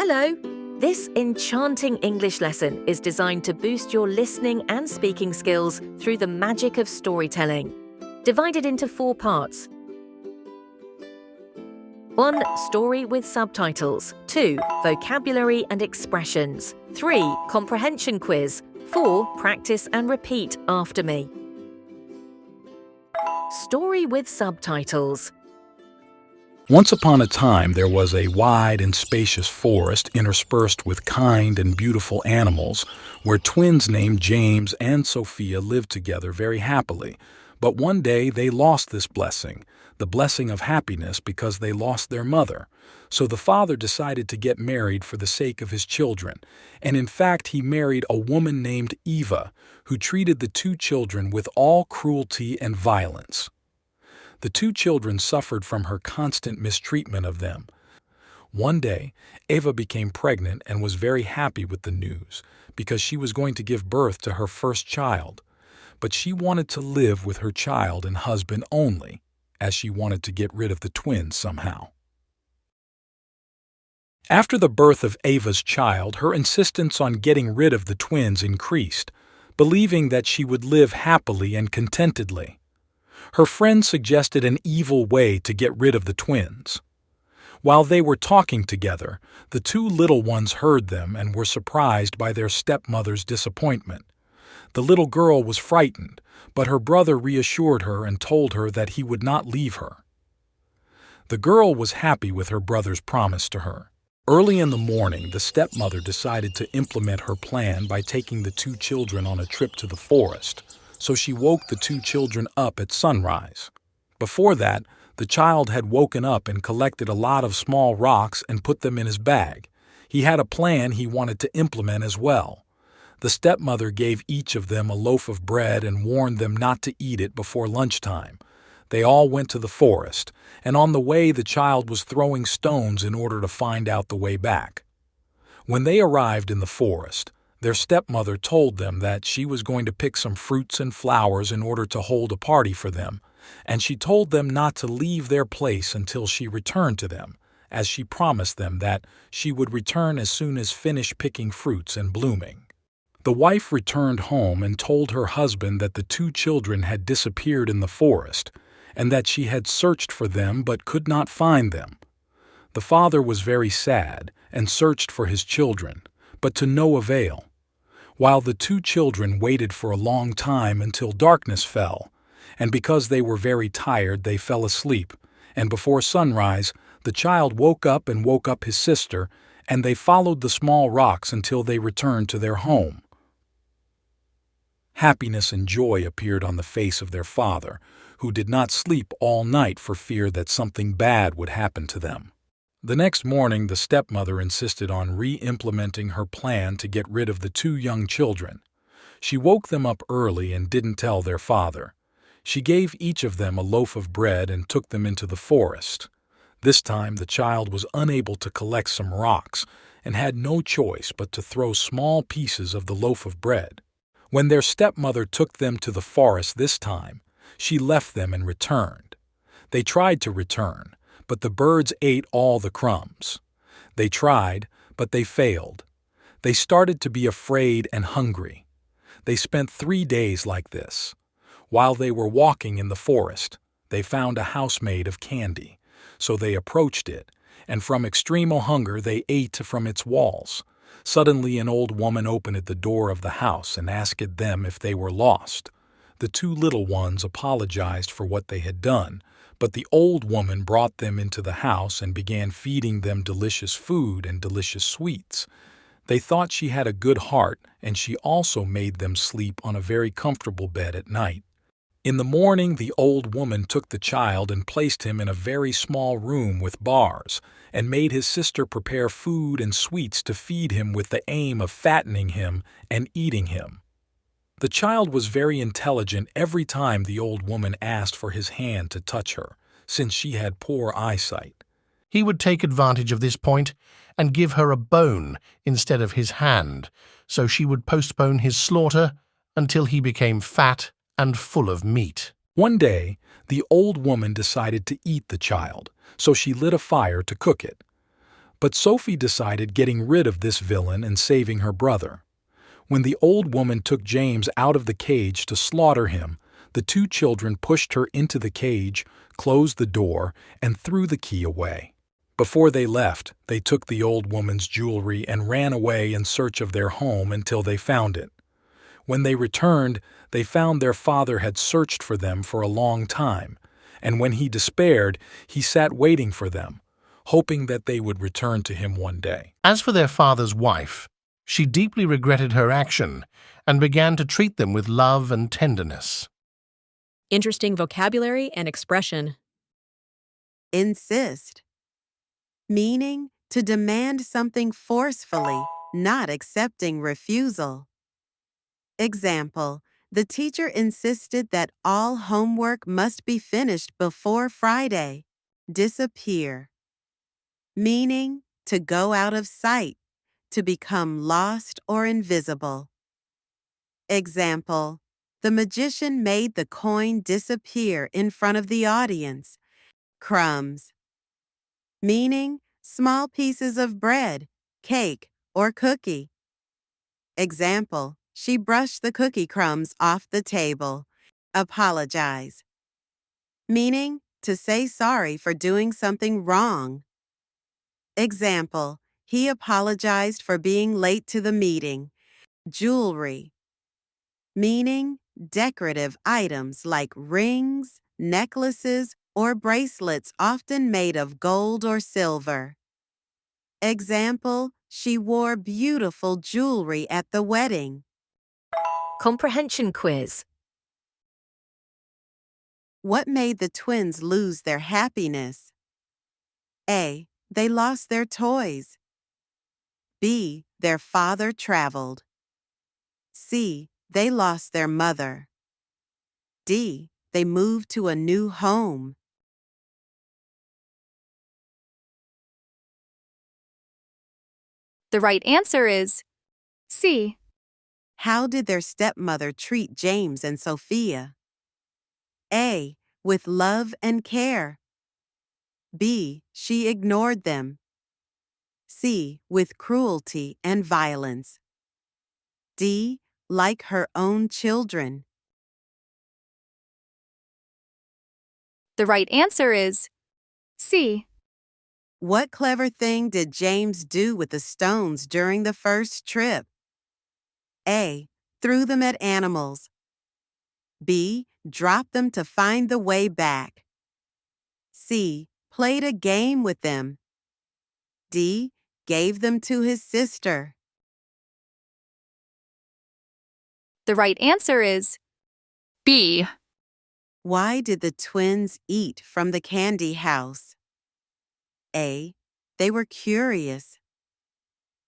Hello! This enchanting English lesson is designed to boost your listening and speaking skills through the magic of storytelling. Divided into 4 parts. 1. Story with subtitles. 2. Vocabulary and expressions. 3. Comprehension quiz. 4. Practice and repeat after me. Story with subtitles. Once upon a time, there was a wide and spacious forest interspersed with kind and beautiful animals, where twins named James and Sophia lived together very happily. But one day they lost this blessing, the blessing of happiness, because they lost their mother. So the father decided to get married for the sake of his children, and in fact he married a woman named Eva, who treated the 2 children with all cruelty and violence. The 2 children suffered from her constant mistreatment of them. One day, Eva became pregnant and was very happy with the news, because she was going to give birth to her first child. But she wanted to live with her child and husband only, as she wanted to get rid of the twins somehow. After the birth of Eva's child, her insistence on getting rid of the twins increased, believing that she would live happily and contentedly. Her friend suggested an evil way to get rid of the twins. While they were talking together, the 2 little ones heard them and were surprised by their stepmother's disappointment. The little girl was frightened, but her brother reassured her and told her that he would not leave her. The girl was happy with her brother's promise to her. Early in the morning, the stepmother decided to implement her plan by taking the 2 children on a trip to the forest. So she woke the 2 children up at sunrise. Before that, the child had woken up and collected a lot of small rocks and put them in his bag. He had a plan he wanted to implement as well. The stepmother gave each of them a loaf of bread and warned them not to eat it before lunchtime. They all went to the forest, and on the way the child was throwing stones in order to find out the way back. When they arrived in the forest, their stepmother told them that she was going to pick some fruits and flowers in order to hold a party for them, and she told them not to leave their place until she returned to them, as she promised them that she would return as soon as finished picking fruits and blooming. The wife returned home and told her husband that the 2 children had disappeared in the forest, and that she had searched for them but could not find them. The father was very sad and searched for his children, but to no avail. While the 2 children waited for a long time until darkness fell, and because they were very tired they fell asleep, and before sunrise the child woke up and woke up his sister, and they followed the small rocks until they returned to their home. Happiness and joy appeared on the face of their father, who did not sleep all night for fear that something bad would happen to them. The next morning, the stepmother insisted on re-implementing her plan to get rid of the 2 young children. She woke them up early and didn't tell their father. She gave each of them a loaf of bread and took them into the forest. This time, the child was unable to collect some rocks and had no choice but to throw small pieces of the loaf of bread. When their stepmother took them to the forest this time, she left them and returned. They tried to return, but the birds ate all the crumbs. They tried, but they failed. They started to be afraid and hungry. They spent 3 days like this. While they were walking in the forest, they found a house made of candy. So they approached it, and from extreme hunger they ate from its walls. Suddenly an old woman opened the door of the house and asked them if they were lost. The 2 little ones apologized for what they had done, but the old woman brought them into the house and began feeding them delicious food and delicious sweets. They thought she had a good heart, and she also made them sleep on a very comfortable bed at night. In the morning, the old woman took the child and placed him in a very small room with bars, and made his sister prepare food and sweets to feed him with the aim of fattening him and eating him. The child was very intelligent every time the old woman asked for his hand to touch her, since she had poor eyesight. He would take advantage of this point and give her a bone instead of his hand, so she would postpone his slaughter until he became fat and full of meat. One day, the old woman decided to eat the child, so she lit a fire to cook it. But Sophie decided getting rid of this villain and saving her brother. When the old woman took James out of the cage to slaughter him, the two children pushed her into the cage, closed the door, and threw the key away. Before they left, they took the old woman's jewelry and ran away in search of their home until they found it. When they returned, they found their father had searched for them for a long time, and when he despaired, he sat waiting for them, hoping that they would return to him one day. As for their father's wife, she deeply regretted her action and began to treat them with love and tenderness. Interesting vocabulary and expression. Insist. Meaning to demand something forcefully, not accepting refusal. Example, the teacher insisted that all homework must be finished before Friday. Disappear. Meaning to go out of sight, to become lost or invisible. Example, the magician made the coin disappear in front of the audience. Crumbs. Meaning small pieces of bread, cake, or cookie. Example, she brushed the cookie crumbs off the table. Apologize. Meaning to say sorry for doing something wrong. Example, he apologized for being late to the meeting. Jewelry. Meaning decorative items like rings, necklaces, or bracelets often made of gold or silver. Example, she wore beautiful jewelry at the wedding. Comprehension Quiz. What made the twins lose their happiness? A. They lost their toys. B. Their father traveled. C. They lost their mother. D. They moved to a new home. The right answer is C. How did their stepmother treat James and Sophia? A. With love and care. B. She ignored them. C. With cruelty and violence. D. Like her own children. The right answer is C. What clever thing did James do with the stones during the first trip? A. Threw them at animals. B. Dropped them to find the way back. C. Played a game with them. D. Gave them to his sister. The right answer is B. Why did the twins eat from the candy house? A. They were curious.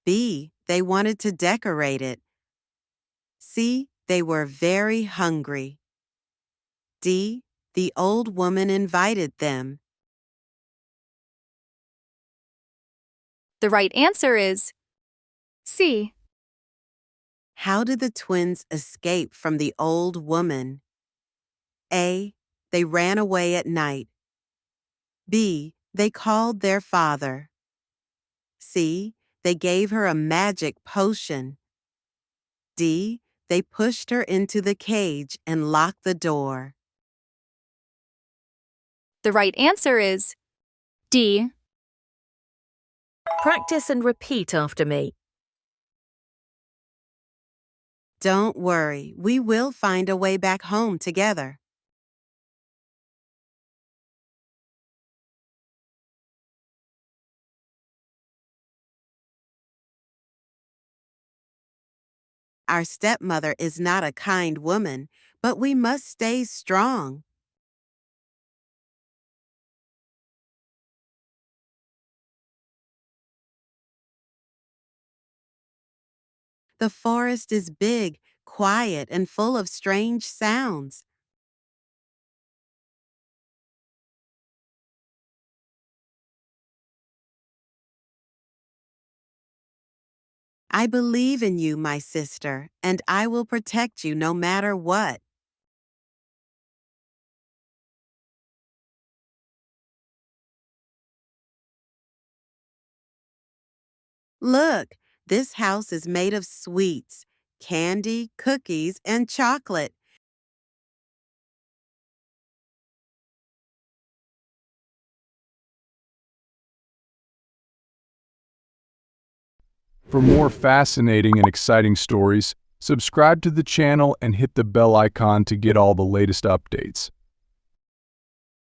B. They wanted to decorate it. C. They were very hungry. D. The old woman invited them. The right answer is C. How did the twins escape from the old woman? A. They ran away at night. B. They called their father. C. They gave her a magic potion. D. They pushed her into the cage and locked the door. The right answer is D. Practice and repeat after me. Don't worry, we will find a way back home together. Our stepmother is not a kind woman, but we must stay strong. The forest is big, quiet, and full of strange sounds. I believe in you, my sister, and I will protect you no matter what. Look, this house is made of sweets, candy, cookies, and chocolate. For more fascinating and exciting stories, subscribe to the channel and hit the bell icon to get all the latest updates.